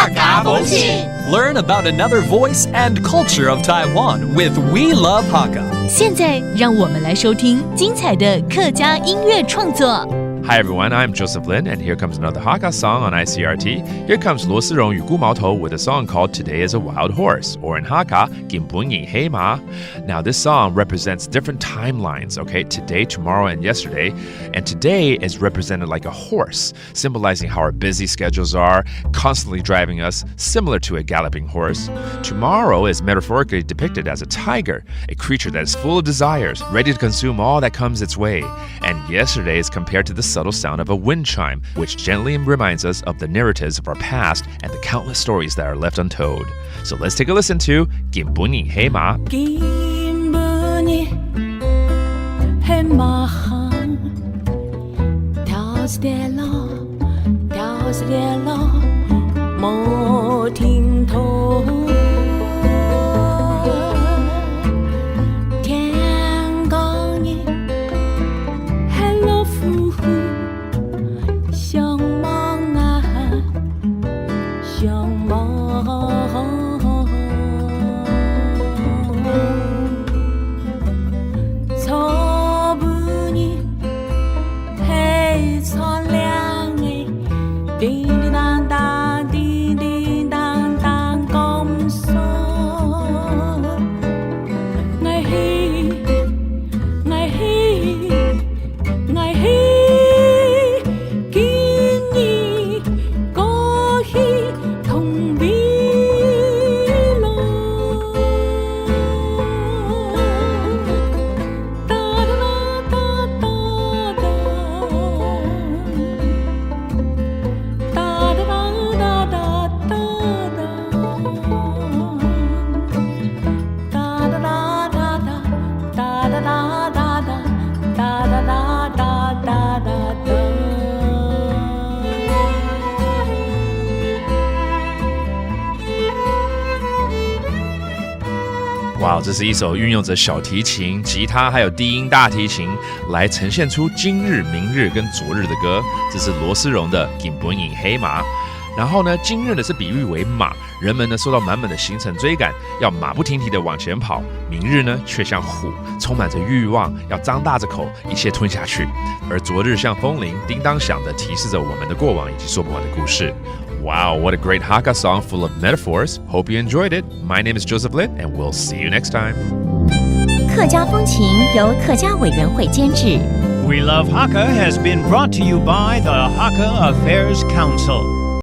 客家风情 Learn about another voice and culture of Taiwan with We Love Hakka. 现在让我们来收听精彩的客家音乐创作。Hi everyone, I'm Joseph Lin, and here comes another Hakka song on ICRT. Here comes Lo Sirong与孤毛头 with a song called Today is a Wild Horse, or in Hakka, 今本日係馬. Now this song represents different timelines, okay? Today, tomorrow, and yesterday. And today is represented like a horse, symbolizing how our busy schedules are, constantly driving us, similar to a galloping horse. Tomorrow is metaphorically depicted as a tiger, a creature that is full of desires, ready to consume all that comes its way. And yesterday is compared to the subtle sound of a wind chime, which gently reminds us of the narratives of our past and the countless stories that are left untold. So let's take a listen to 今本日係馬. 今本日係馬，跳着跌落，跳着跌落，冇停頭。天光日係老夫婦。相望啊，相望，错不你嘿错亮哎，叮叮当当，叮叮当当，公说，爱嘿，爱嘿，爱嘿。哇，这是一首运用着小提琴、吉他还有低音大提琴来呈现出今日、明日跟昨日的歌。这是罗思容的《今本日係馬》。然后呢，今日呢是比喻为马，人们呢受到满满的行程追赶，要马不停蹄的往前跑。明日呢却像虎，充满着欲望，要张大着口，一切吞下去。而昨日像风铃，叮当响的提示着我们的过往以及说不完的故事。Wow, what a great Hakka song full of metaphors. Hope you enjoyed it. My name is Joseph Lin, and we'll see you next time. 客家风情由客家委员会监制。We Love Hakka has been brought to you by the Hakka Affairs Council.